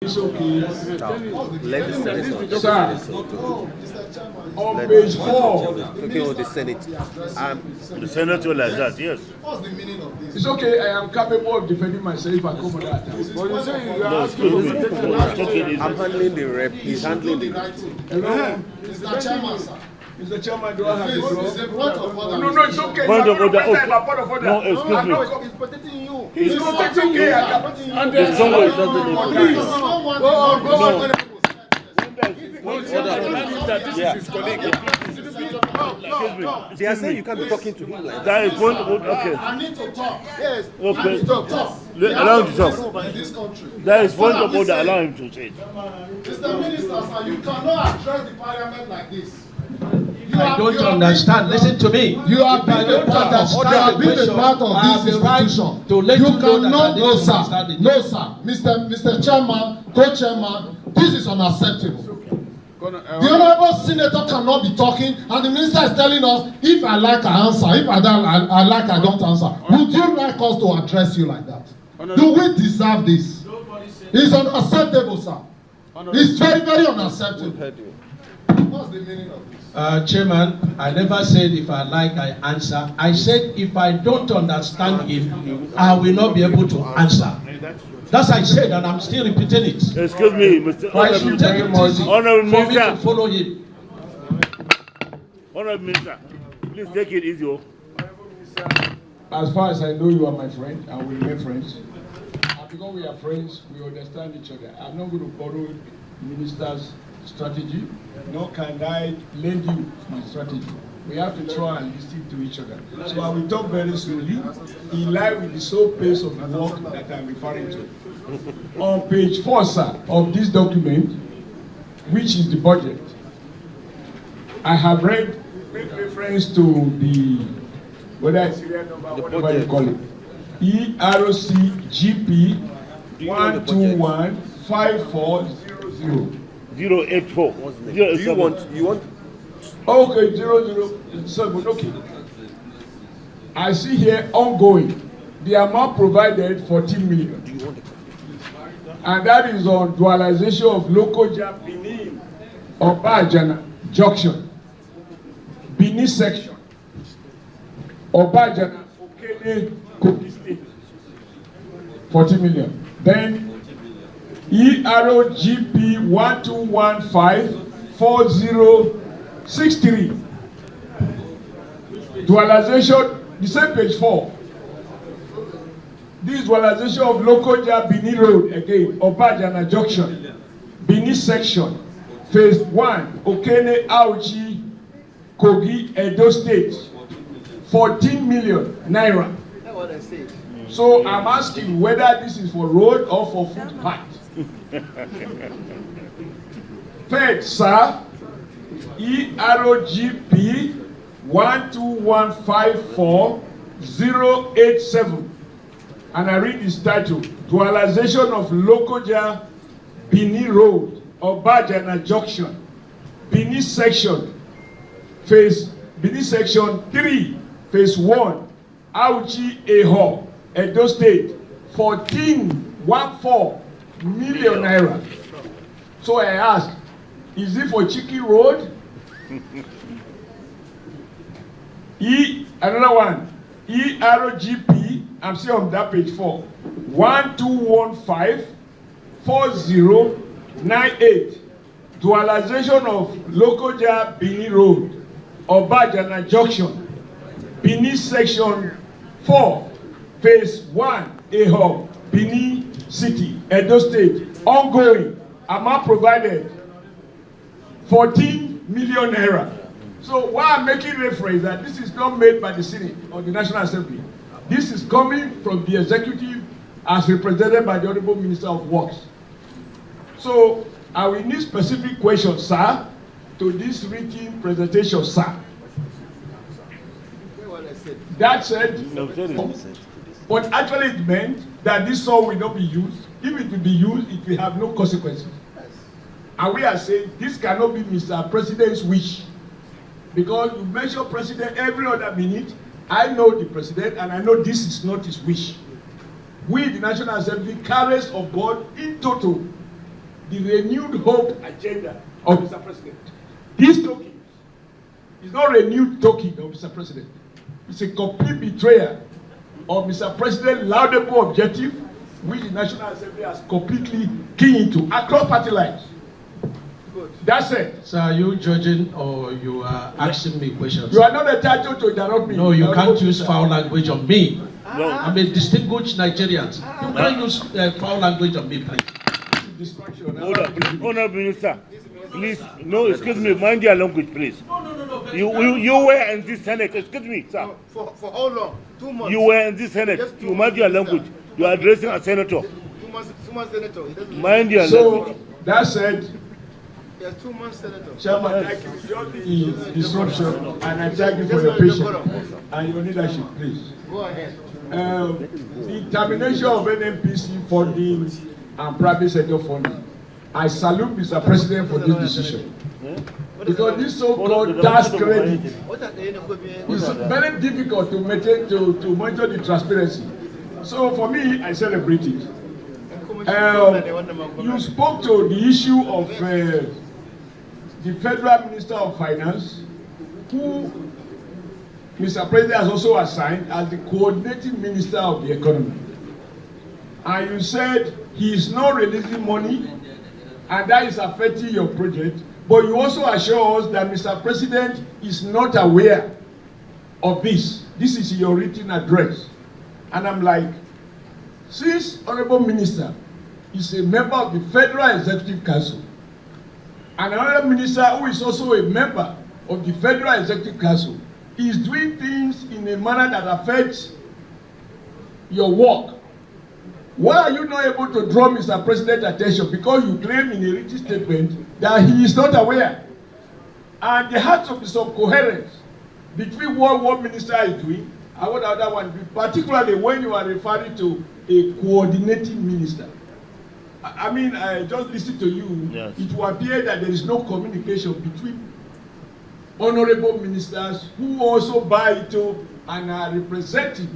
It's okay. Let the Senate Sir, on page 4. talking of the Senate. The senator like that, yes. What's the meaning of this? It's okay, I am capable of defending myself if I come on that. No, excuse me. Take it easy. I'm handling the rep. He's handling the. Hello? Mr. Chairman, sir. Mr. Chairman, do I have the It's a floor? point of order. No, it's okay. Point You of are order, not okay. my point of order. No, excuse me. He's protecting you. He's protecting you. And there's someone who doesn't need to. They are saying you can't be talking to him like that. That is one. Okay. I need to talk. Yes. Okay. I need to talk. Allow him to talk. In this country. That is point of order. Allow him to say it. Mr. Minister, sir, you cannot address the parliament like this. I don't understand. Listen to me. You have been a part of this institution. To let You you know that cannot, I no didn't sir, understand it. no sir, Mr. Chairman, co-chairman, this is unacceptable. The honourable senator cannot be talking, and the minister is telling us, if I like I answer, if I don't, I like I don't answer. Would you like us to address you like that? Do we deserve this? It's unacceptable, sir. It's very, very unacceptable. What's the meaning of this? Chairman, I never said if I like I answer. I said if I don't understand him, I will not be able to answer. That's I said, and I'm still repeating it. Excuse me, Mr. I should take it easy Honorable for me to Minister. follow him. Honorable Minister, please take it easy. Oh. As far as I know, you are my friend, and we remain friends. And because we are friends, we understand each other. I'm not going to borrow the minister's strategy, nor can I lend you my strategy. We have to try and listen to each other. So I will talk very slowly, in line with the sole pace of the work that I'm referring to. On page 4, sir, of this document, which is the budget, I have made reference to the, whether it's serial number, whatever you call it, EROCGP 1215400. 084. Do you want? Okay, 007. Okay. I see here ongoing. The amount provided 14 million. Do you want it? And that is on dualization of Lokoja Benin Obajana junction, Benin section, Obajana Okene Kogi State, 40 million. Then EROGP 12154063. Dualization, the same page 4. This dualization of Lokoja Benin Road again, Obajana junction, Benin section, phase 1, Okene Auchi Kogi Edo State, 14 million naira. That's what I say. So I'm asking whether this is for road or for footpath. Third, sir, EROGP 12154-087. And I read this title, Dualization of Lokoja Benin Road, Obajana Junction, Benin Section, Benin Section 3, Phase 1, Auchi Eho, Edo State, 14 million naira. So I ask, is it for Chiki Road? Another one, EROGP, I'm still on that page 4, 12154098. Dualization of Lokoja Benin Road, Obajana Junction, Benin Section 4, Phase 1, Eho, Benin City, Edo State, ongoing, amount provided, 14 million naira. So why I'm making reference that this is not made by the Senate or the National Assembly. This is coming from the executive as represented by the Honorable Minister of Works. So I will need specific questions, sir, to this written presentation, sir. That said, but actually it meant that this song will not be used. If it will be used, it will have no consequences. And we are saying this cannot be Mr. President's wish. Because you mention President every other minute. I know the President and I know this is not his wish. We, the National Assembly, carriers of God in total, the renewed hope agenda of Mr. President. This token is not renewed token of Mr. President. It's a complete betrayal of Mr. President's laudable objective, which the National Assembly has completely keyed into across party lines. That's it. So are you judging or you are asking me questions? You are not entitled to interrupt me. No, you can't use foul language on me. No. I'm a distinguished Nigerian. You can't use foul language on me, please. Distraction. Hold up, please. Honorable Minister, please, no, excuse me, mind your language, please. No. You were in this Senate, excuse me, sir. For how long? 2 months. You were in this Senate, Just 2 you mind your months, language. You are addressing a senator. 2 months, 2 months senator. He doesn't Mind your So, language. that said, Yes, 2 months senator. Chairman, thank you for the disruption, and I thank you for your patience and your leadership, please. Go ahead. The termination of NNPC funding and private sector funding, I salute Mr. President for this decision. Because this so-called tax credit What are the is very difficult to maintain, to monitor the transparency. So for me, I celebrate it. You spoke to the issue of the Federal Minister of Finance, who Mr. President has also assigned as the coordinating minister of the economy. And you said he is not releasing money and that is affecting your project, but you also assure us that Mr. President is not aware of this. This is your written address. And I'm like, since Honorable Minister is a member of the Federal Executive Council, and another minister who is also a member of the Federal Executive Council is doing things in a manner that affects your work, why are you not able to draw Mr. President's attention? Because you claim in a written statement that he is not aware. And there has to be some coherence between what one minister is doing and what the other one is doing, particularly when you are referring to a coordinating minister. I mean, I just listened to you. Yes. It will appear that there is no communication between honorable ministers who also buy into and are representing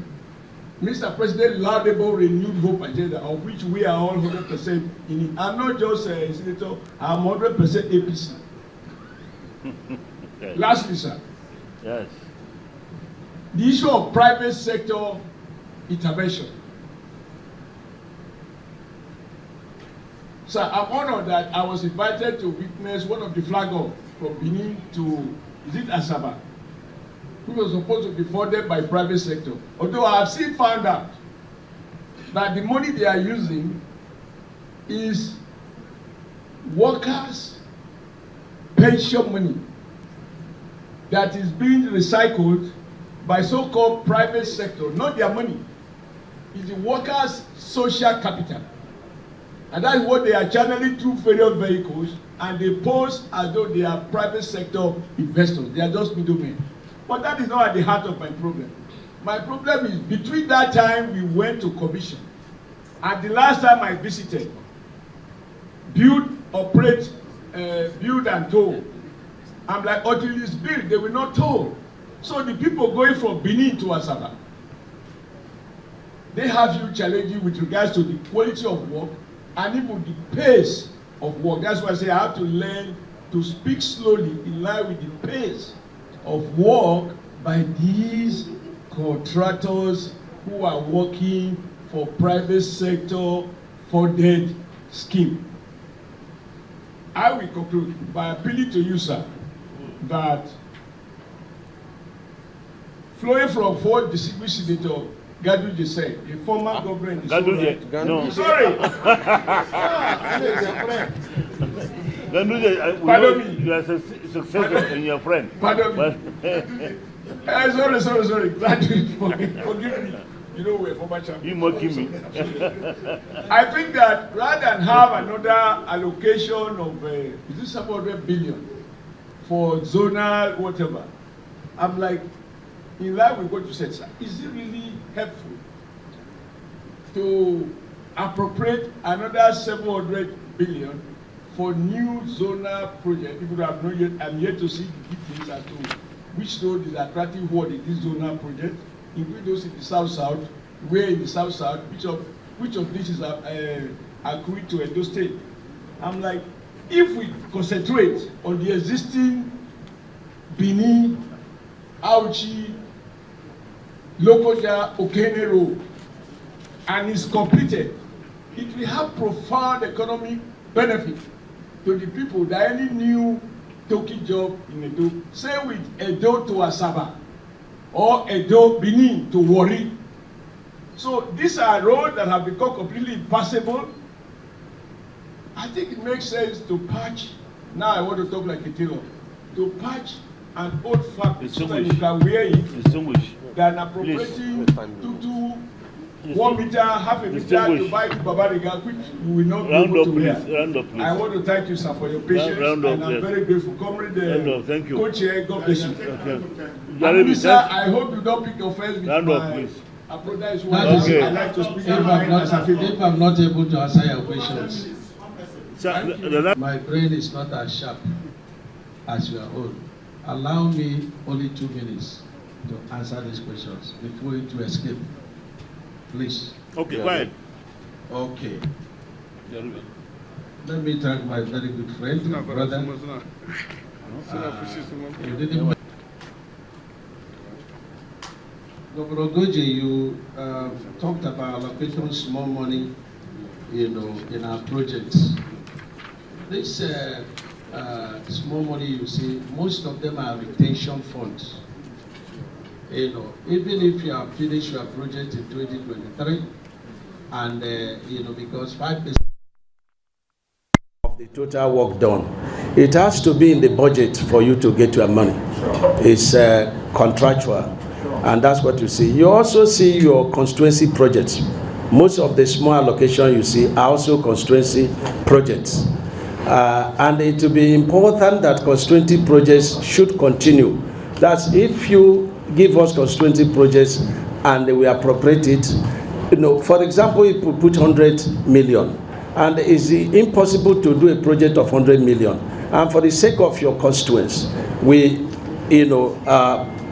Mr. President laudable renewed hope agenda, of which we are all 100% in it. I'm not just a senator, I'm 100% APC. Yes. Lastly, sir, Yes. the issue of private sector intervention. Sir, I'm honored that I was invited to witness one of the flag off from Benin to, is it Asaba, who was supposed to be funded by private sector. Although I have since found out that the money they are using is workers' pension money that is being recycled by so-called private sector, not their money. It's the workers' social capital. And that is what they are channeling through various vehicles, and they pose as though they are private sector investors. They are just middlemen. But that is not at the heart of my problem. My problem is between that time we went to commission, and the last time I visited, build, operate, build and toll. I'm like, until it's built, they will not toll. So the people going from Benin to Asaba, they have huge challenges with regards to the quality of work and even the pace of work. That's why I say I have to learn to speak slowly in line with the pace of work by these contractors who are working for private sector funded scheme. I will conclude by appealing to you, sir, that flowing from what distinguished senator Gaduje said, a former governor in the Gaduje, no. Sorry. Gaduje, Pardon me. you are successful in your friend. Pardon But me. Sorry. Gaduje, forgive me. You know we're former champions. you mocking me. I think that rather than have another allocation of is this 700 billion for zonal whatever, I'm like, in line with what you said, sir, is it really helpful to appropriate another 700 billion for new zonal project? People have not yet, I'm yet to see the details as to which road is attracting what in this zonal project, including those in the south, where in the south, which of this is accruing to Edo State. I'm like, if we concentrate on the existing Bini, Auchi, Lokoja, Okene Road, and it's completed, it will have profound economic benefit to the people that any new Toki job in Edo, say with Edo to Asaba, or Edo Benin to Warri. So these are roads that have become completely impassable. I think it makes sense to patch. Now I want to talk like a tailor. To patch an old factory so that you can wear it than appropriating 1 meter, half a meter to buy the Babariga, which you will not be able to wear. I want to thank you, sir, for your patience, and I'm very grateful. Comrade, thank you. Co-chair, God bless you. Okay. Sir, I hope you don't pick offense with my approach. That is why I like to speak my mind as I feel. If I'm not able to answer your questions, Sir, my brain is not as sharp as your own. Allow me only 2 minutes to answer these questions before you to escape. Please. okay, go ahead. Okay. Let me thank my very good friend, brother. Dr. Ogoje, you talked about allocating small money, in our projects. This small money you see, most of them are retention funds. Even if you have finished your project in 2023, and because 5% of the total work done, it has to be in the budget for you to get your money. It's contractual, and that's what you see. You also see your constituency projects. Most of the small allocation you see are also constituency projects. And it will be important that constituency projects should continue. That's if you give us constituency projects and we appropriate it. For example, if we put 100 million, and it's impossible to do a project of 100 million. And for the sake of your constituents, we,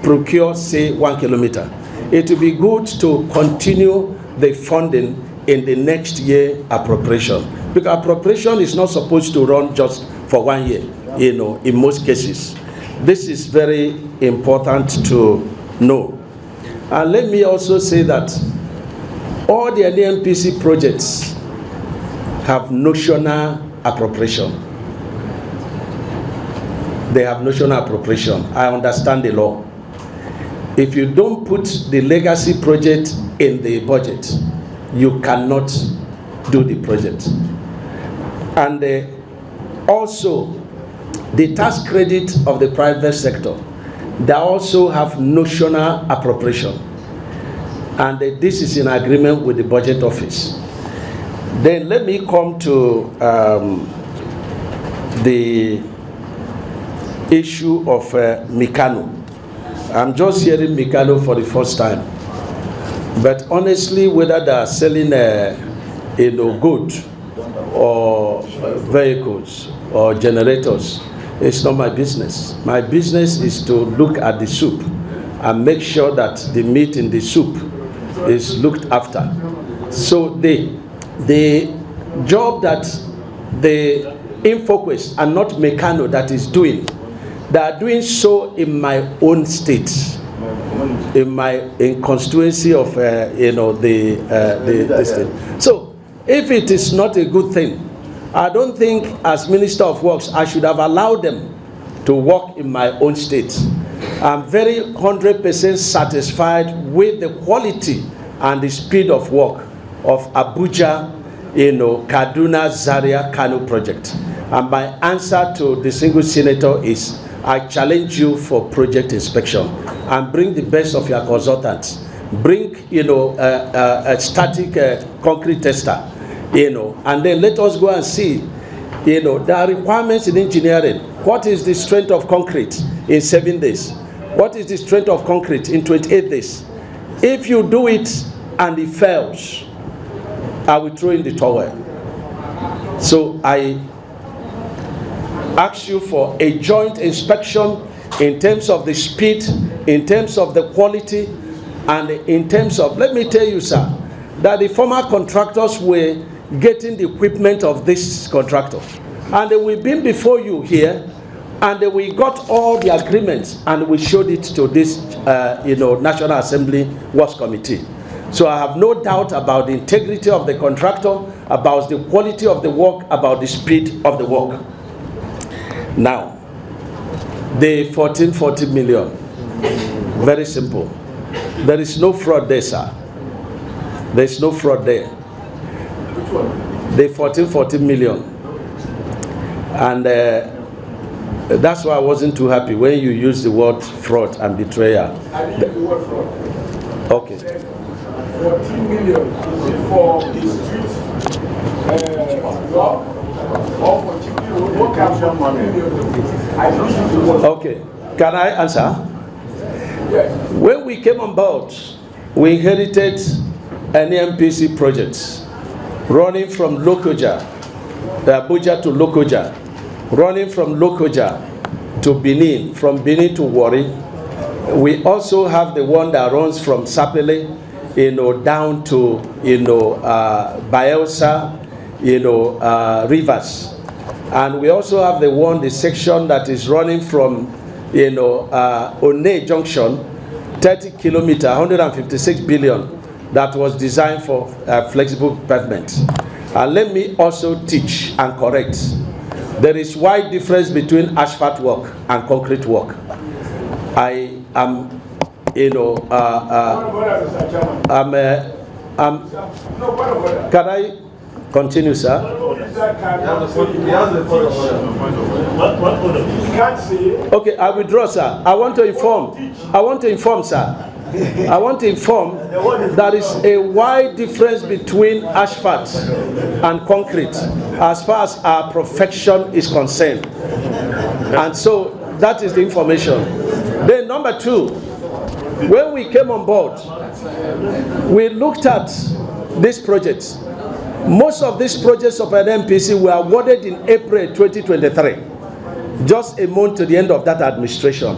procure, say, 1 kilometer. It will be good to continue the funding in the next year appropriation. Because appropriation is not supposed to run just for 1 year, in most cases. This is very important to know. And let me also say that all the NMPC projects have notional appropriation. They have notional appropriation. I understand the law. If you don't put the legacy project in the budget, you cannot do the project. And also, the tax credit of the private sector, they also have notional appropriation. And this is in agreement with the budget office. Then let me come to the issue of Mikano. I'm just hearing Mikano for the first time. But honestly, whether they are selling goods or vehicles or generators, it's not my business. My business is to look at the soup and make sure that the meat in the soup is looked after. So the job that the InfoQuest and not Mekano that is doing, they are doing so in my own state, in constituency of the state. So if it is not a good thing, I don't think as Minister of Works I should have allowed them to work in my own state. I'm very 100% satisfied with the quality and the speed of work of Abuja, Kaduna, Zaria, Kano project. And my answer to the single senator is, I challenge you for project inspection and bring the best of your consultants. Bring, a static concrete tester, and then let us go and see, there are requirements in engineering. What is the strength of concrete in 7 days? What is the strength of concrete in 28 days? If you do it and it fails, I will throw in the towel. So I ask you for a joint inspection in terms of the speed, in terms of the quality, and in terms of, let me tell you, sir, that the former contractors were getting the equipment of this contractor. And we've been before you here, and we got all the agreements, and we showed it to this, National Assembly Works Committee. So I have no doubt about the integrity of the contractor, about the quality of the work, about the speed of the work. Now, the 1440 million, very simple. There is no fraud there, sir. There is no fraud there. Which one? The 1440 million. And that's why I wasn't too happy when you used the word fraud and betrayal. I didn't use the word fraud. Okay. 14 million, is it for the street job or for chicken road? What kind of 14 million? I don't use the word. Okay. Can I answer? Yes. When we came on board, we inherited an NPC project running from Lokoja, Abuja to Lokoja, running from Lokoja to Benin, from Benin to Warri. We also have the one that runs from Sapele, down to, Bayelsa, rivers. And we also have the section that is running from, One Junction, 30 kilometers, 156 billion, that was designed for flexible pavement. And let me also teach and correct. There is wide difference between asphalt work and concrete work. I am, can I continue, sir? Okay, I withdraw, sir. I want to inform, sir. I want to inform there is a wide difference between asphalt and concrete as far as our profession is concerned. And so that is the information. Then number two, when we came on board, we looked at this project. Most of these projects of an NPC were awarded in April 2023, just a month to the end of that administration.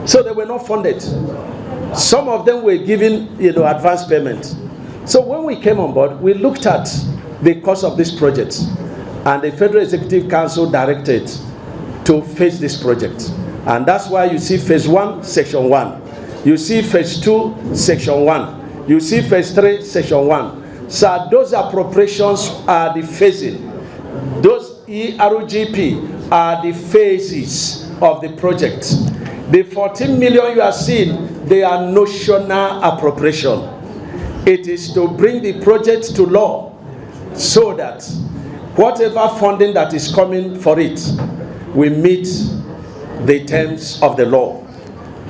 So they were not funded. Some of them were given, advance payment. So when we came on board, we looked at the cost of this project, and the Federal Executive Council directed to phase this project. And that's why you see phase 1, section 1. You see phase 2, section 1. You see phase 3, section 1. So those appropriations are the phasing. Those ERGP are the phases of the project. The 14 million you are seeing, they are notional appropriation. It is to bring the project to law so that whatever funding that is coming for it will meet the terms of the law.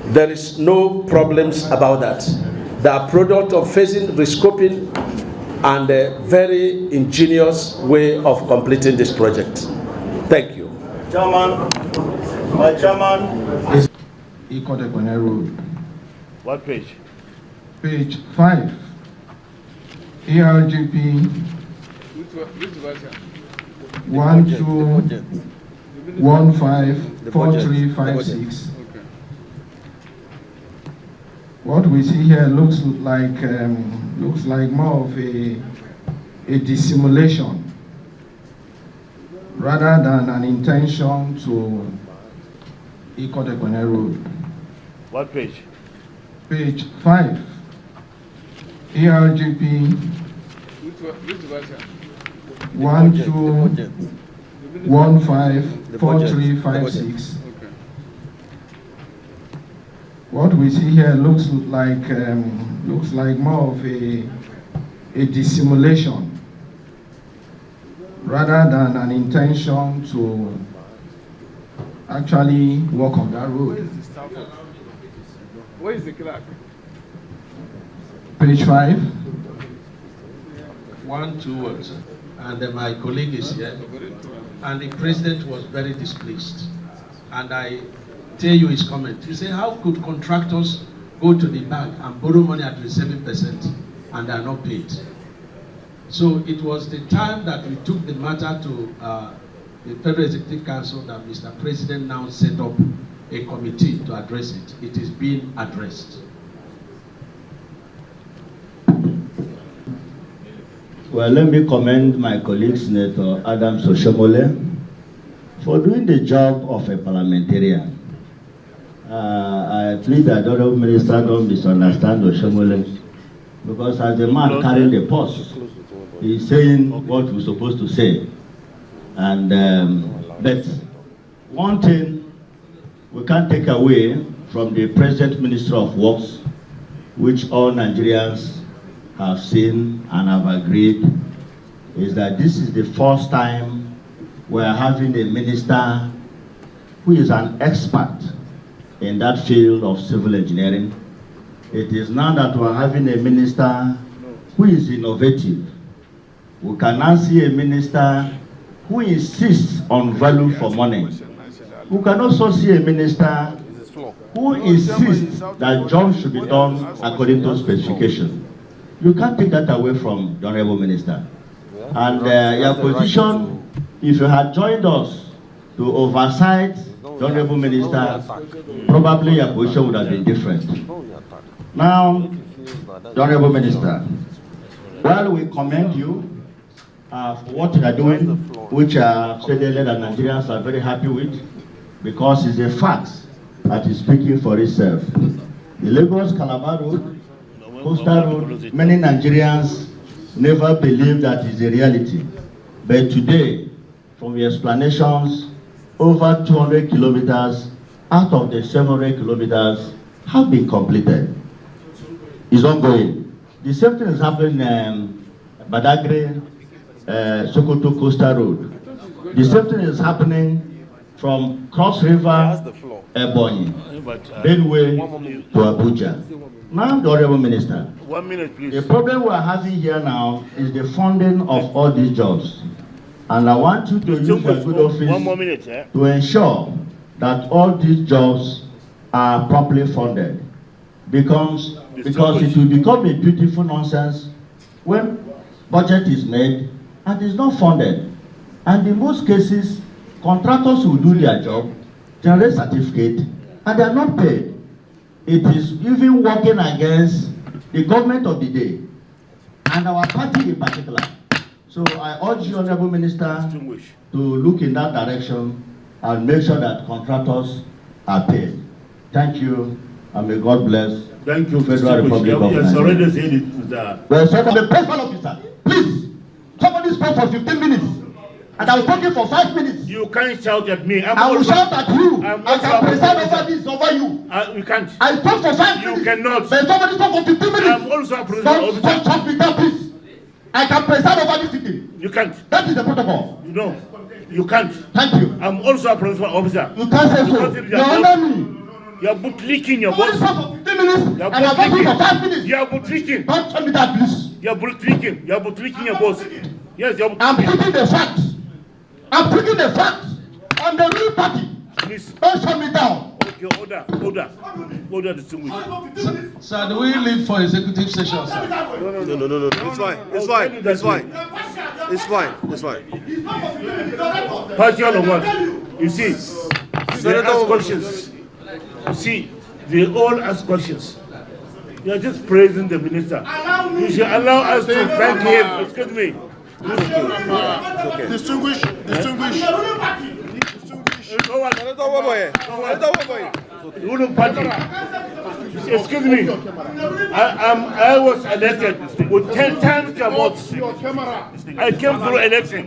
There is no problems about that. They are product of phasing, rescoping, and a very ingenious way of completing this project. Thank you. Chairman, my chairman. Ikodekwene Road. What page? Page 5. ERGP 12154356. What we see here looks like more of a dissimulation rather than an intention to Ikodekwene Road. What page? Page 5. ERGP 12154356. What we see here looks like more of a dissimulation rather than an intention to actually walk on that road. Where is the clerk? Page 5. 1, 2 words. And my colleague is here. And the president was very displeased. And I tell you his comment. He said, how could contractors go to the bank and borrow money at 7% and they are not paid? So it was the time that we took the matter to the Federal Executive Council that Mr. President now set up a committee to address it. It is being addressed. Well, let me commend my colleague, Senator Adam Soshomole, for doing the job of a parliamentarian. I plead that the Honourable Minister don't misunderstand Oshomole, because as a man carrying the post, he's saying what we're supposed to say. And but one thing we can't take away from the present Minister of Works, which all Nigerians have seen and have agreed, is that this is the first time we are having a minister who is an expert in that field of civil engineering. It is now that we are having a minister who is innovative. We can now see a minister who insists on value for money. We can also see a minister who insists that jobs should be done according to specification. You can't take that away from the Honourable Minister. And your position, if you had joined us to oversight the Honourable Minister, probably your position would have been different. Now, the Honourable Minister, while we commend you for what you are doing, which I've said earlier that Nigerians are very happy with, because it's a fact that is speaking for itself. The Lagos-Calabar Road, Coastal Road, many Nigerians never believed that is a reality. But today, from your explanations, over 200 kilometers out of the 700 kilometers have been completed. It's ongoing. The same thing is happening in Badagry, Sokoto Coastal Road. The same thing is happening from Cross River, Nwaebonyi, Benue to Abuja. Now, the Honourable Minister, 1 minute, please. the problem we are having here now is the funding of all these jobs. And I want you to use your good office 1 more minute, to ensure that all these jobs are properly funded. Because it will become a beautiful nonsense when budget is made and is not funded. And in most cases, contractors will do their job, generate certificate, and they are not paid. It is even working against the government of the day and our party in particular. So I urge you, Honourable Minister, to look in that direction and make sure that contractors are paid. Thank you, and may God bless. Thank you, Federal Republic of Yes, Nigeria. already said it, Mr. Well, sir, the principal officer, please, somebody spoke for 15 minutes, and I was talking for 5 minutes. You can't shout at me. I will shout at you. I'm I can preside over this over you. You can't. I spoke for 5 minutes. You cannot. But somebody spoke for 15 minutes. I'm also a principal officer. Don't shut me down, please. I can preside over this meeting. You can't. That is the protocol. No, you can't. Thank you. I'm also a principal officer. You can't say so. Because You're under me. You're bootlicking your Somebody boss. spoke for 15 minutes, You're and I spoke for 5 minutes. You're bootlicking. Don't tell me that, please. You're bootlicking. You're bootlicking your boss. Yes, you're I'm bootlicking. picking the facts. I'm picking the facts on the real party. Please. Don't shut me down. Okay, order distinguished. Sir, do we leave for executive session, sir? No. It's fine. It's fine. It's fine. It's fine. It's fine. Partial or what? You see, they ask questions. You see, they all ask questions. You are just praising the minister. You should allow us to thank him. Excuse me. Okay. Distinguished. The ruling party. Excuse me. I was elected with 10 times the votes. I came through election.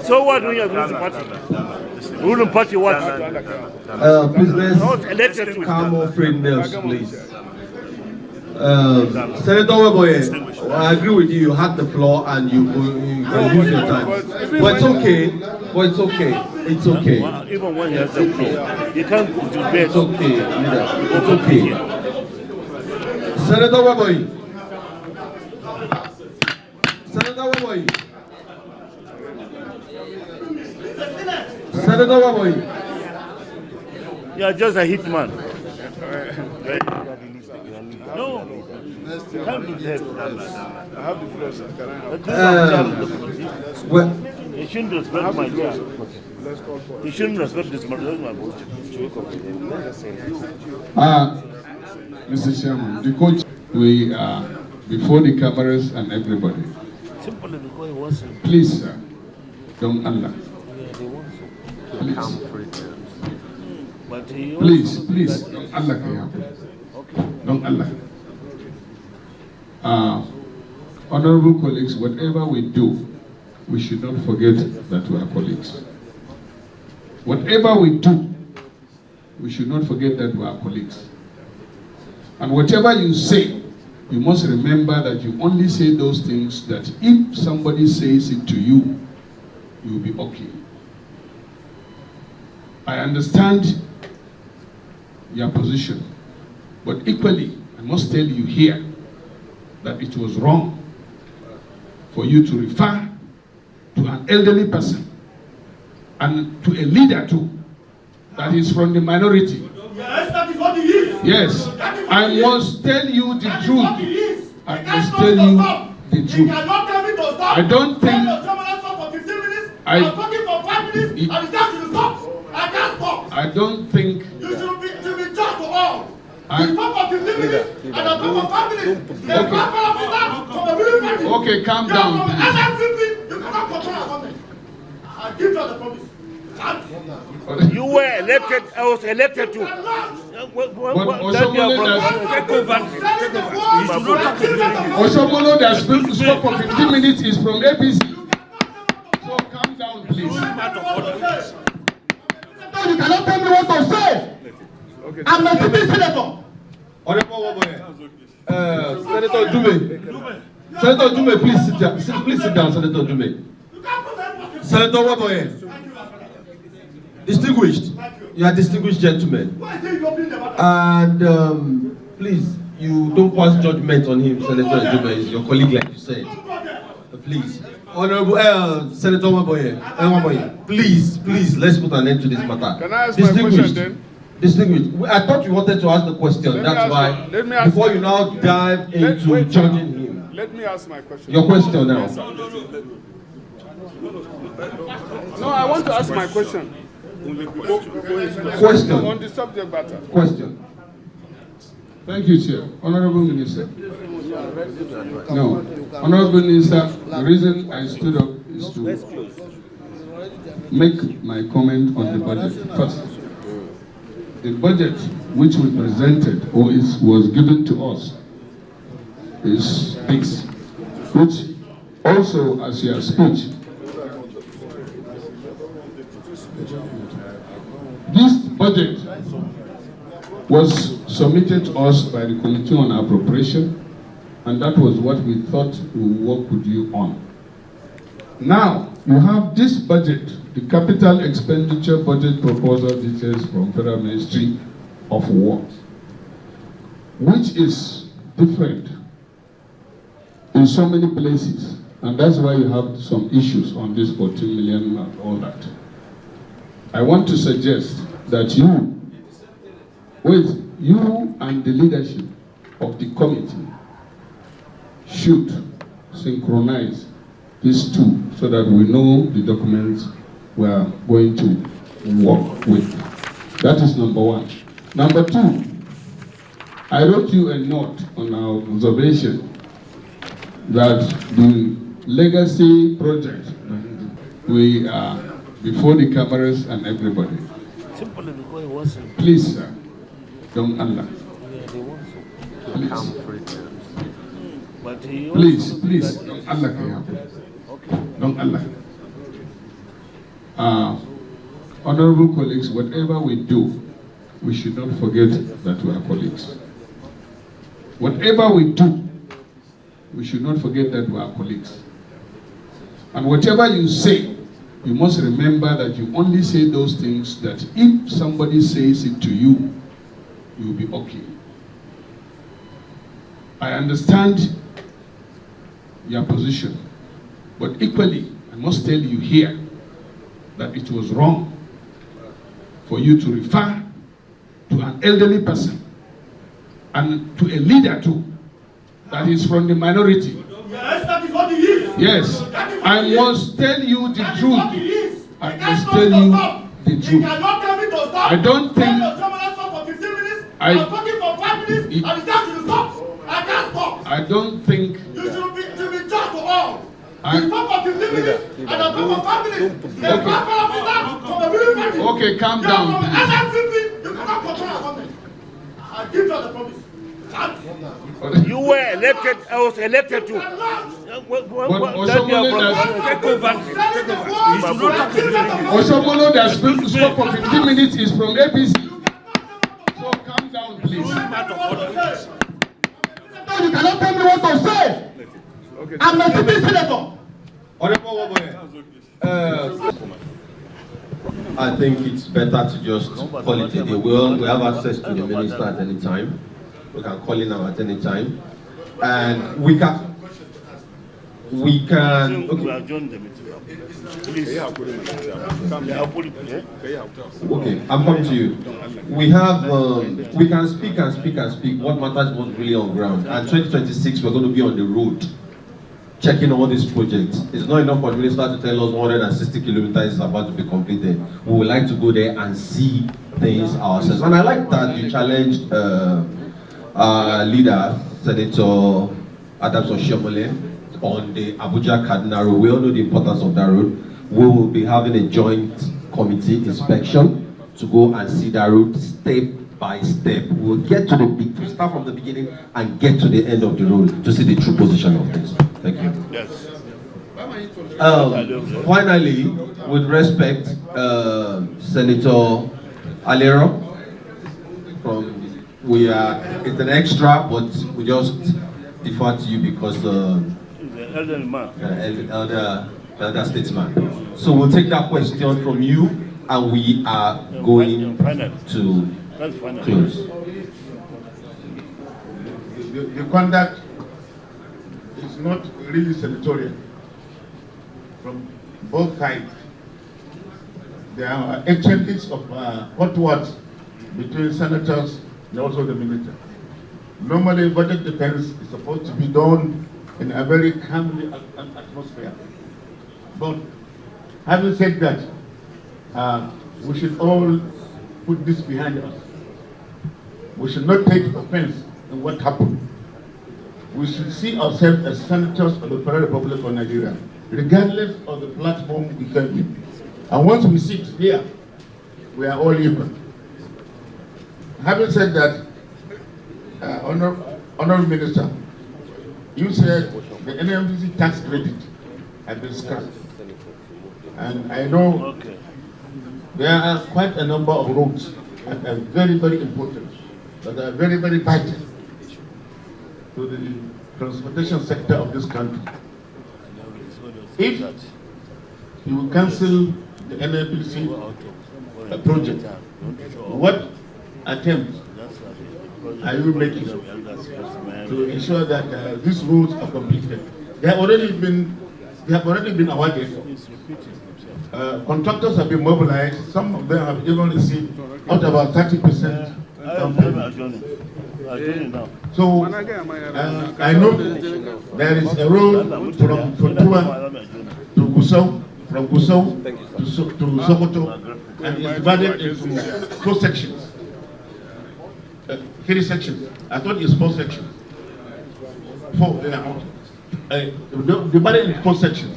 So what do you have ruling party? Ruling party what? Please I was elected let's to. calm more free nails, please. Senator Nwaebonyi, I agree with you. You had the floor and you can use your time. But it's okay. It's okay. Even when you have the floor, you can't debate. It's okay, leader. It's okay. Senator Nwaebonyi. Senator Nwaebonyi. Senator Nwaebonyi. You are just a hitman. No. Can't be dead. I have the floor, sir. Can I Well, You shouldn't respect my job. You shouldn't respect this man. That's my position. Mr. Chairman, the coach, we are before the cameras and everybody. Simply because he wasn't. Please, sir, don't Allah. Please, But he please, don't Allah. Don't Allah. Honorable colleagues, whatever we do, we should not forget that we are colleagues. Whatever we do, we should not forget that we are colleagues. And whatever you say, you must remember that you only say those things that if somebody says it to you, you will be okay. I understand your position, but equally, I must tell you here that it was wrong for you to refer to an elderly person and to a leader too that is from the minority. Yes, that is what he is. Yes, I must tell you the truth. I must tell you the truth. I don't think I don't think you should be just to all. Okay, calm down, please. I give you the promise. You were elected, I was elected too. Oshomolo that spoke for 15 minutes is from APC. So calm down, please. You cannot tell me what to say. I'm a citizen senator. Honorable Nwaebonyi. Senator Dume. Senator Dume, please sit down. Please sit down, Senator Dume. Senator Nwaebonyi. Distinguished. You are distinguished gentlemen. And please, you don't pass judgment on him, Senator Dume. He's your colleague, like you said. Please. Honorable Senator Nwaebonyi, please, let's put an end to this matter. Can I ask my question then? Distinguished. I thought you wanted to ask the question. That's why. Before you now dive into judging him. Let me ask my question. Your question now. No, I want to ask my question. Question. On the subject matter. Question. Thank you, Chair. Honorable Minister. No, Honorable Minister, the reason I stood up is to make my comment on the budget first. The budget which we presented or was given to us is fixed, which also, as your speech, this budget was submitted to us by the Committee on Appropriation, and that was what we thought we would work with you on. Now, you have this budget, the capital expenditure budget proposal details from Federal Ministry of Works, which is different in so many places, and that's why you have some issues on this 14 million and all that. I want to suggest that you and the leadership of the committee should synchronize these two so that we know the documents we are going to work with. That is number one. Number two, I wrote you a note on our observation that the legacy project, we are before the cameras and everybody. Simply because he wasn't. Please, sir, don't Allah. Please, don't Allah. Don't Allah. Honorable colleagues, whatever we do, we should not forget that we are colleagues. Whatever we do, we should not forget that we are colleagues. And whatever you say, you must remember that you only say those things that if somebody says it to you, you will be okay. I understand your position, but equally, I must tell you here that it was wrong for you to refer to an elderly person and to a leader too that is from the minority. Yes, that is what he is. Yes, I must tell you the truth. I must tell you the truth. I don't think I'm talking for 5 minutes and it's time to stop. I can't stop. I don't think You should be just to all. I- The stop of 15 minutes and the stop of 5 minutes. The back officer from the ruling party. Okay, calm You down, are from please. NNPP, you cannot control our government. I give you the promise. You were elected, I was elected too. Osomolo that spoke for 15 minutes is from APC. So calm down, please. You cannot tell me what to say. I'm a city senator. I think it's better to just call it a day. We have access to the minister at any time. We can call him at any time. And we can. Okay. Okay, I'm coming to you. We have, we can speak and speak and speak. What matters was really on ground. And 2026, we're going to be on the road, checking all these projects. It's not enough for the minister to tell us 160 kilometers is about to be completed. We would like to go there and see things ourselves. And I like that you challenged our leader, Senator Adams Oshiomhole, on the Abuja-Kaduna road. We all know the importance of that road. We will be having a joint committee inspection to go and see that road step by step. We'll get to we'll start from the beginning and get to the end of the road to see the true position of things. Thank you. Yes. Finally, with respect, Senator Alero, it's an extra, but we just defer to you because elder statesman. So we'll take that question from you, and we are going to close. The conduct is not really senatorial from both sides. There are exchanges of hot words between senators and also the minister. Normally, budget defense is supposed to be done in a very calm atmosphere. But having said that, we should all put this behind us. We should not take offense in what happened. We should see ourselves as senators of the Federal Republic of Nigeria, regardless of the platform we serve in. And once we sit here, we are all equal. Having said that, Honorable Minister, you said the NMDC tax credit had been scrapped. And I know there are quite a number of roads that are very, very important, that are very, very vital to the transportation sector of this country. If you cancel the NMDC project, what attempts are you making to ensure that these roads are completed? They have already been awarded. Contractors have been mobilized. Some of them have even received out about 30%. So I know there is a road from Funtua to Gusau, from Gusau to Sokoto, and it's divided into 4 sections. 3 sections. I thought it's 4 sections. 4, divided into 4 sections.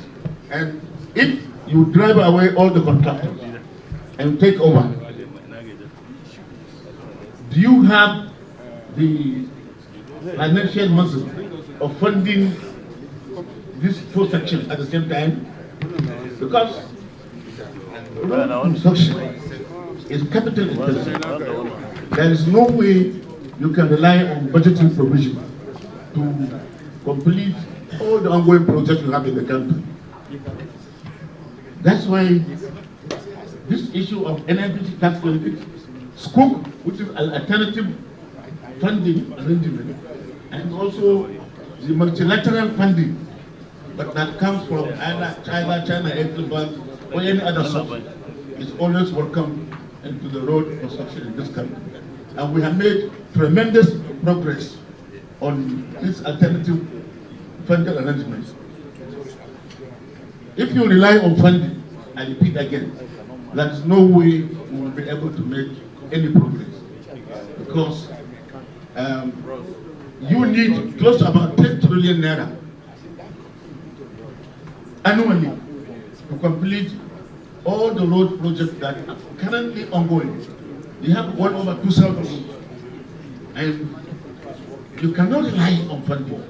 And if you drive away all the contractors and take over, do you have the financial muscle of funding these 4 sections at the same time? Because road construction is capital intensive. There is no way you can rely on budgeting provision to complete all the ongoing projects you have in the country. That's why this issue of NNPC tax credit, scope, which is an alternative funding arrangement, and also the multilateral funding that comes from either China, April Bank, or any other source, is always welcome into the road construction in this country. And we have made tremendous progress on this alternative funding arrangement. If you rely on funding, I repeat again, there is no way we will be able to make any progress. Because you need close to about 10 trillion naira annually to complete all the road projects that are currently ongoing. You have well over 2,000 roads, and you cannot rely on funding.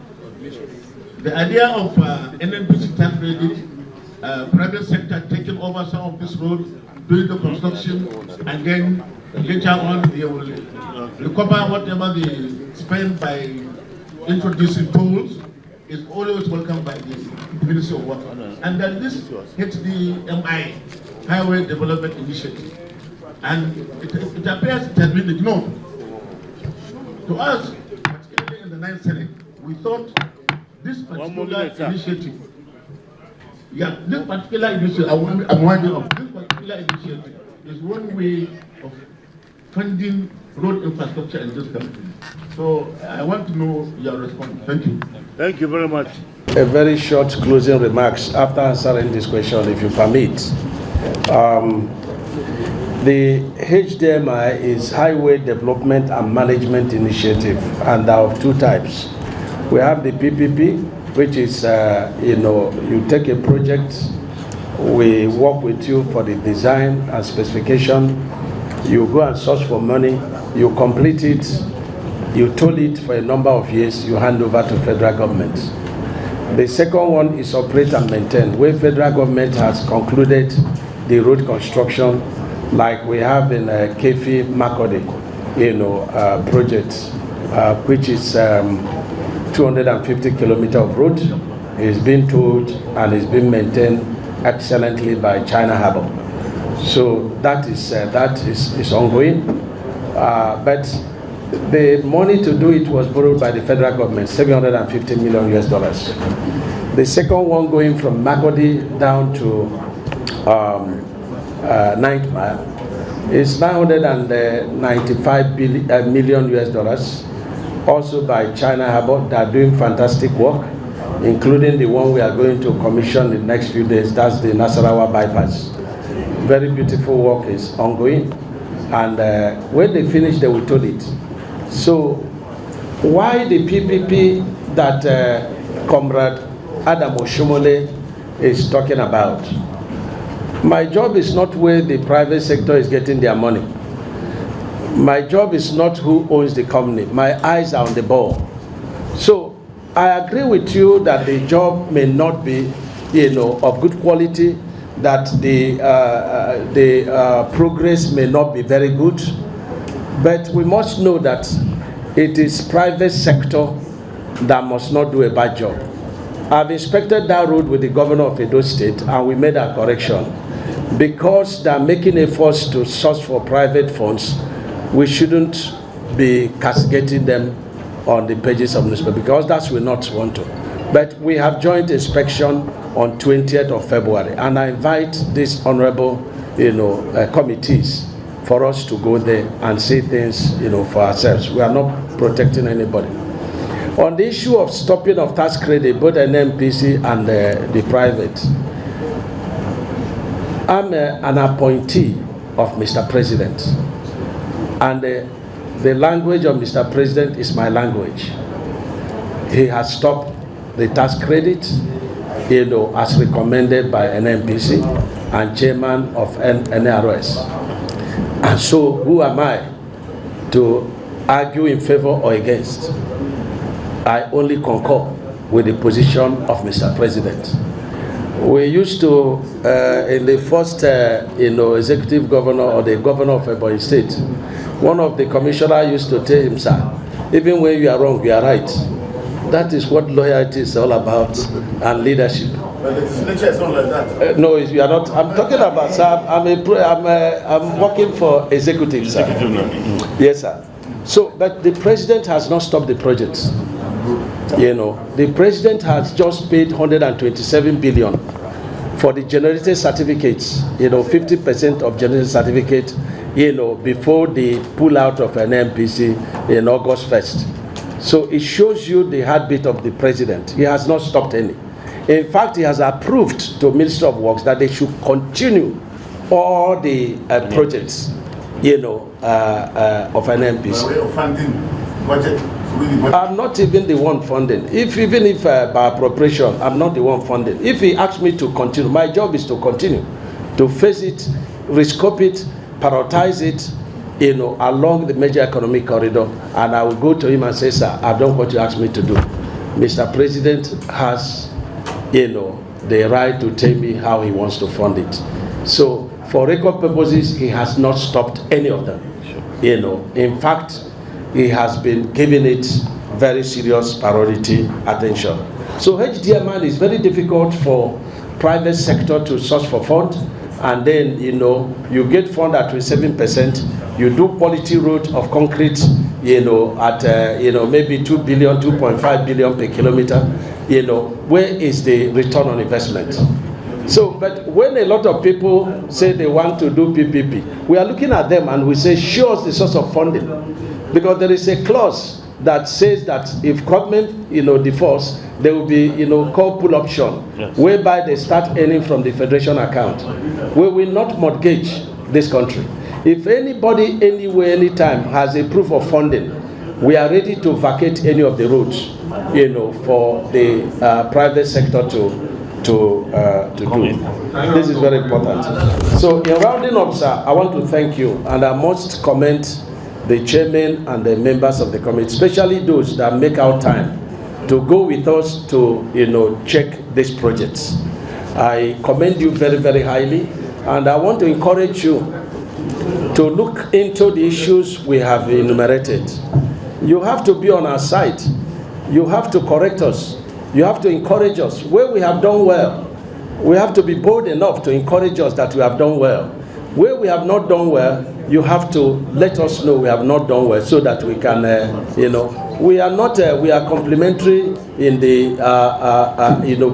The idea of NNPC tax credit, private sector taking over some of this road, doing the construction, and then later on they will recover whatever they spend by introducing tolls, is always welcomed by the Ministry of Water. And then this HDMI, Highway Development Initiative, and it appears it has been ignored. To us, particularly in the 9th Senate, we thought this particular initiative, this particular initiative is one way of funding road infrastructure in this country. So I want to know your response. Thank you. Thank you very much. A very short closing remarks after answering this question, if you permit. The HDMI is Highway Development and Management Initiative, and they are of two types. We have the PPP, which is, you take a project, we work with you for the design and specification, you go and search for money, you complete it, you toll it for a number of years, you hand over to federal government. The second one is operate and maintain, where federal government has concluded the road construction, like we have in Kefi Makode, project, which is 250 kilometers of road. It's been tolled and it's been maintained excellently by China Harbour. So that is ongoing, but the money to do it was borrowed by the federal government, $750 million US. The second one going from Makodi down to 9th Mile is $995 million US, also by China Harbour. They are doing fantastic work, including the one we are going to commission in the next few days. That's the Nasarawa bypass. Very beautiful work is ongoing, and when they finish, they will toll it. So why the PPP that Comrade Adam Oshomole is talking about? My job is not where the private sector is getting their money. My job is not who owns the company. My eyes are on the ball. So I agree with you that the job may not be, of good quality, that the progress may not be very good, but we must know that it is private sector that must not do a bad job. I've inspected that road with the governor of Edo State, and we made a correction. Because they are making efforts to source for private funds, we shouldn't be castigating them on the pages of newspaper, because that's we not want to. But we have joint inspection on 20th of February, and I invite these honorable, committees for us to go there and see things, for ourselves. We are not protecting anybody. On the issue of stopping of tax credit, both NNPC and the private, I'm an appointee of Mr. President, and the language of Mr. President is my language. He has stopped the tax credit, as recommended by NNPC and chairman of NRS. And so who am I to argue in favor or against? I only concur with the position of Mr. President. We used to, in the first, executive governor or the governor of Ebonyi State, one of the commissioners used to tell him, sir, even when you are wrong, you are right. That is what loyalty is all about, and leadership. But the legislature is not like that. No, you are not. I'm talking about, sir. I'm working for executive, sir. Yes, sir. So, but the president has not stopped the projects. The president has just paid 127 billion for the generated certificates. 50% of generated certificate. Before the pull out of an NPC in August 1st. So it shows you the heartbeat of the president. He has not stopped any. In fact, he has approved to Minister of Works that they should continue all the projects, of an NPC. By way of funding budget. I'm not even the one funding. Even if by appropriation, I'm not the one funding. If he asks me to continue, my job is to continue, to face it, rescope it, prioritize it, along the major economic corridor, and I will go to him and say, sir, I've done what you asked me to do. Mr. President has, the right to tell me how he wants to fund it. So, for record purposes, he has not stopped any of them. In fact, he has been giving it very serious priority attention. So HDMI is very difficult for private sector to source for fund, and then you get fund at 7%. You do quality road of concrete, at maybe 2 billion, 2.5 billion per kilometer. Where is the return on investment? So, but when a lot of people say they want to do PPP, we are looking at them and we say, show us the source of funding. Because there is a clause that says that if government, defaults, there will be, called pull option, yes, whereby they start earning from the federation account. We will not mortgage this country. If anybody, anywhere, anytime has a proof of funding, we are ready to vacate any of the roads, for the private sector to do. This is very important. So in rounding up, sir, I want to thank you, and I must commend the chairman and the members of the committee, especially those that make out time to go with us to check these projects. I commend you very, very highly, and I want to encourage you to look into the issues we have enumerated. You have to be on our side. You have to correct us. You have to encourage us. Where we have done well, we have to be bold enough to encourage us that we have done well. Where we have not done well, you have to let us know we have not done well, so that we can, we are not, we are complementary in the,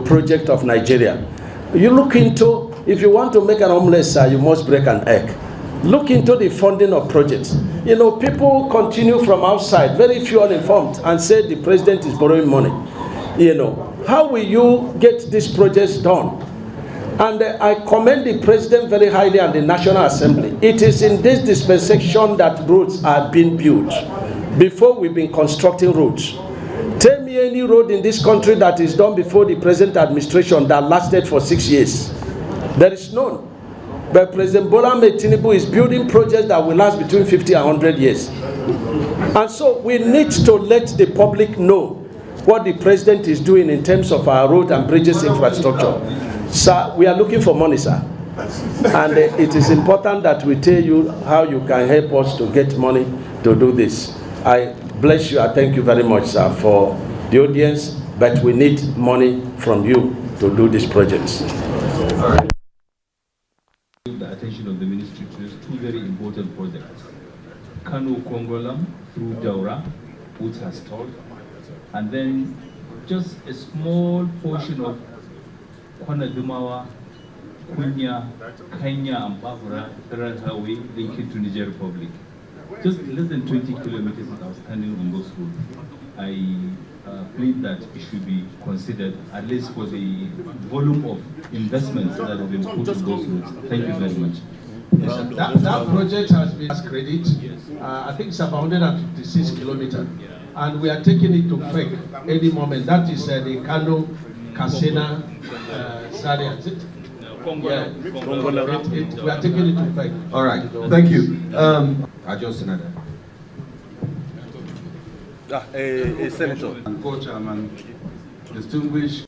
project of Nigeria. You look into, if you want to make an omelette, sir, you must break an egg. Look into the funding of projects. People continue from outside, very few uninformed, and say the president is borrowing money. How will you get these projects done? And I commend the president very highly and the National Assembly. It is in this dispensation that roads are being built. Before, we've been constructing roads. Tell me any road in this country that is done before the present administration that lasted for 6 years. There is none. But President Bola Ahmed Tinubu is building projects that will last between 50 and 100 years. And so we need to let the public know what the president is doing in terms of our road and bridges infrastructure. Sir, we are looking for money, sir. And it is important that we tell you how you can help us to get money to do this. I bless you. I thank you very much, sir, for the audience, but we need money from you to do these projects. All right. The attention of the ministry to two very important projects. Kano Kongolam through Daura, which has stalled, and then just a small portion of Kwanadumawa, Kunya, Kenya, and Bavura Federal Highway linking to Niger Republic. Just less than 20 kilometers is outstanding on those roads. I plead that it should be considered, at least for the volume of investments that have been put on those roads. Thank you very much. That project has been credit. I think it's about 156 kilometers. And we are taking it to FEC any moment. That is the Kano, Kasena, Zaria, is it? Yeah. We are taking it to FEC. All right, thank you. Adjust another. A senator. And co-chairman, distinguished